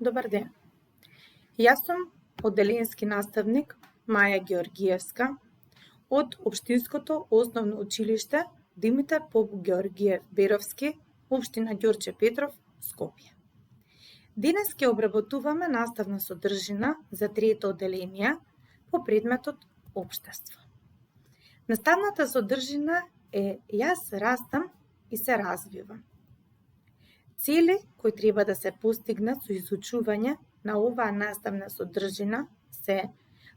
Добар ден. Јас сум одделенски наставник Маја Георгиевска од Општинското основно училиште Димитар Поп Георгиев Беровски, Општина Ѓорче Петров, Скопје. Денес ќе обработуваме наставна содржина за трето одделение по предметот Општество. Наставната содржина е јас растам и се развивам. Цели кои треба да се постигнат со изучување на оваа наставна содржина се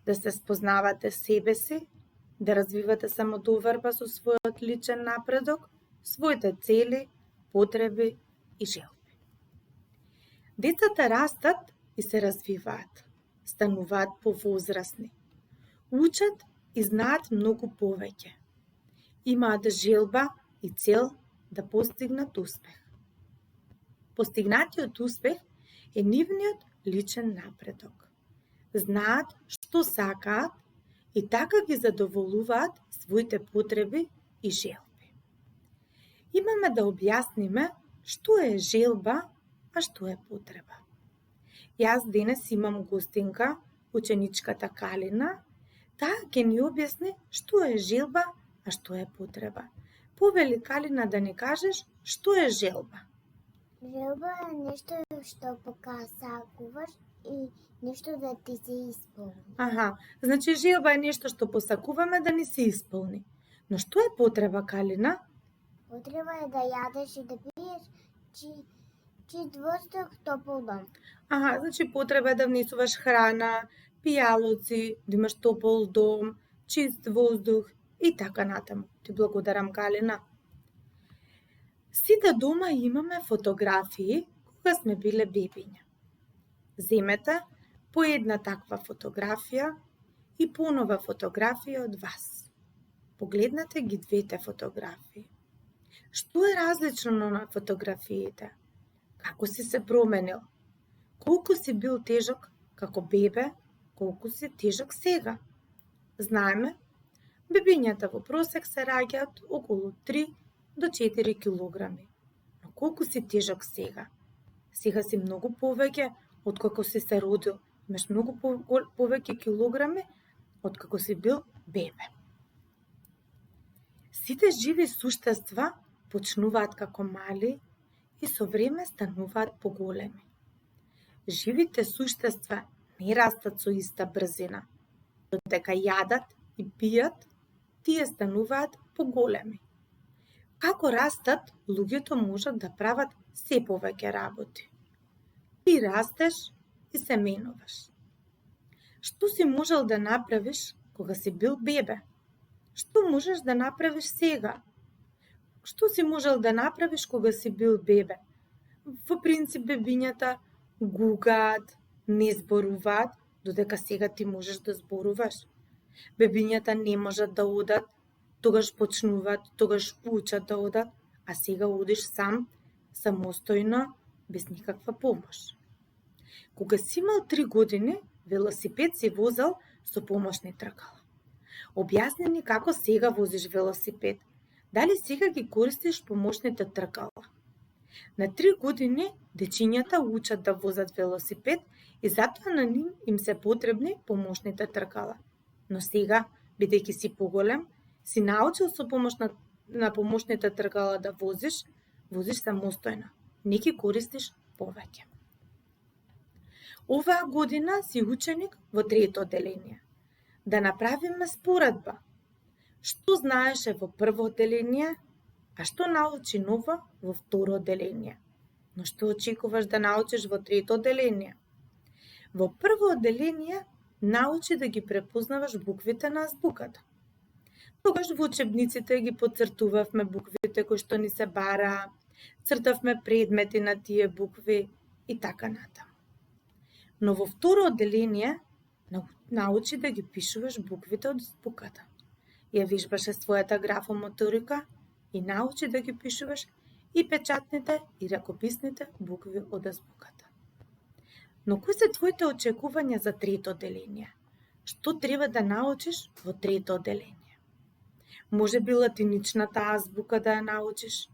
да се спознавате себе си, да развивате самодоварба со својот личен напредок, своите цели, потреби и желби. Децата растат и се развиваат, стануваат повозрасни, учат и знаат многу повеќе. Имаат желба и цел да постигнат успех. Постигнатиот успех е нивниот личен напредок. Знаат што сакаат и така ги задоволуваат своите потреби и желби. Имаме да објасниме што е желба, а што е потреба. Јас денес имам гостинка, ученичката Калина, таа ќе ни објасни што е желба, а што е потреба. Повели, Калина, да ни кажеш што е желба. Желба е нешто што сакуваш и нешто да ти се исполни. Значи желба е нешто што посакуваме да ни се исполни. Но што е потреба, Калина? Потреба е да јадеш и да пиеш чист воздух, топол дом. Значи потреба е да внесуваш храна, пијалоци, да имаш топол дом, чист воздух и така натаму. Ти благодарам, Калина. Сите дома имаме фотографии кога сме биле бебиња. Земете по една таква фотографија и понова фотографија од вас. Погледнете ги двете фотографии. Што е различно на фотографиите? Како си се променил? Колку си бил тежок како бебе, колку си тежок сега? Знаеме, бебињата во просек се раѓаат околу 3 до 4 килограми. Но колку си тежок сега? Сега си многу повеќе од како си се родил. Имаш многу повеќе килограми од како си бил бебе. Сите живи суштества почнуваат како мали и со време стануваат поголеми. Живите суштества не растат со иста брзина. Додека јадат и пијат, тие стануваат поголеми. Како растат, луѓето можат да прават се повеќе работи. Ти растеш и се менуваш. Што си можел да направиш кога си бил бебе? Што можеш да направиш сега? Што си можел да направиш кога си бил бебе? Во принцип, бебињата гугаат, не зборуваат, додека сега ти можеш да зборуваш. Бебињата не можат да одат, тогаш почнуваат, тогаш учат да одат, а сега одиш сам, самостојно, без никаква помош. Кога си имал 3 години, велосипед си возел со помошни тркала. Објасни ни како сега возиш велосипед. Дали сега ги користиш помошните тркала? На 3 години дечињата учат да возат велосипед и затоа на нив им се потребни помошните тркала. Но сега, бидејќи си поголем, си научил со помош на помошните тркала да возиш самостојно. Не ги користиш повеќе. Оваа година си ученик во трето одделение. Да направиме споредба. Што знаеше во прво одделение, а што научи ново во второ одделение? Но што очекуваш да научиш во трето одделение? Во прво одделение научи да ги препознаваш буквите на азбуката. Тогаш во учебниците ги поцртувавме буквите кои што ни се бараа, цртавме предмети на тие букви и така натаму. Но во второ одделение научи да ги пишуваш буквите од азбуката. Ја вежбаше својата графомоторика и научи да ги пишуваш и печатните и ракописните букви од азбуката. Но кои се твоите очекувања за трето одделение? Што треба да научиш во трето одделение? Може би латиничната азбука да ја научиш,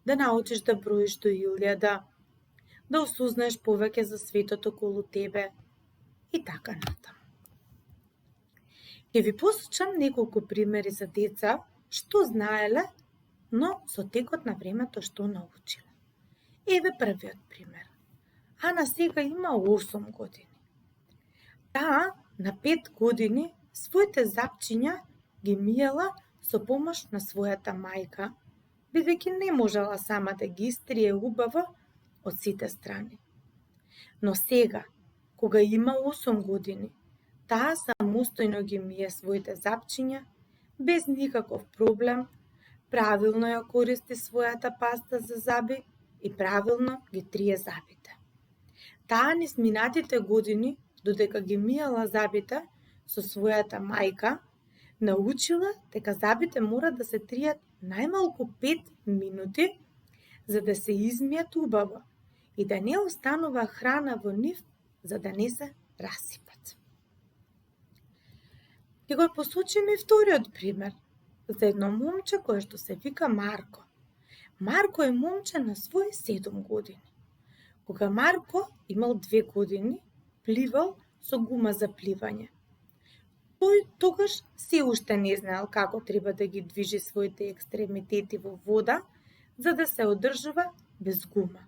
да броиш до 1000, да осознаеш повеќе за светот околу тебе и така натаму. Ќе ви посочам неколку примери за деца што знаеле, но со текот на времето што научиле. Еве првиот пример. Ана сега има 8 години. Таа на 5 години своите запчиња ги миела со помош на својата мајка, бидејќи не можела сама да ги истрие убаво од сите страни. Но сега, кога има 8 години, таа самостојно ги мие своите запчиња, без никаков проблем, правилно ја користи својата паста за заби и правилно ги трие забите. Таа низ минатите години, додека ги миела забите со својата мајка, научила дека забите мора да се тријат најмалку 5 минути за да се измијат убаво и да не останува храна во нив за да не се расипат. Ќе го посочиме и вториот пример за едно момче кое што се вика Марко. Марко е момче на своји 7 години. Кога Марко имал 2 години, пливал со гума за пливање. Тој тогаш се уште не знаел како треба да ги движи своите екстремитети во вода, за да се одржува без гума.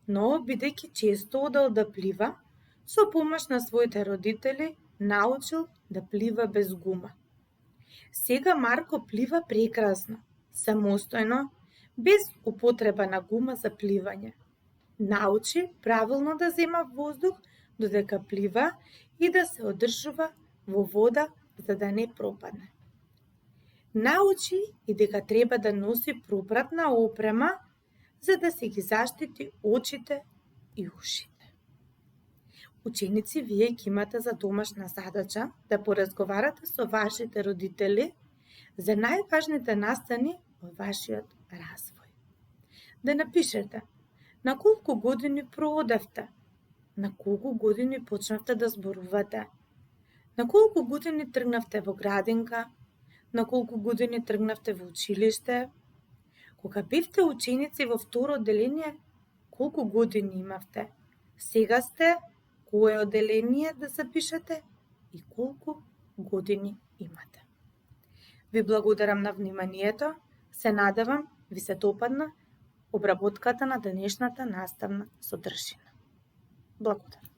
Но, бидејќи често одел да плива, со помош на своите родители, научил да плива без гума. Сега Марко плива прекрасно, самостојно, без употреба на гума за пливање. Научи правилно да зема воздух додека плива и да се одржува во вода за да не пропадне. Научи и дека треба да носи пропратна опрема за да се ги заштити очите и ушите. Ученици, вие ќе имате за домашна задача да поразговарате со вашите родители за најважните настани во вашиот развој. Да напишете на колку години проодевте, на колку години почнавте да зборувате, на колку години тргнавте во градинка, на колку години тргнавте во училиште, кога бевте ученици во второ одделение, колку години имавте, сега сте кое одделение да запишете и колку години имате. Ви благодарам на вниманието, се надевам ви се допадна обработката на денешната наставна содржина. Благодарам.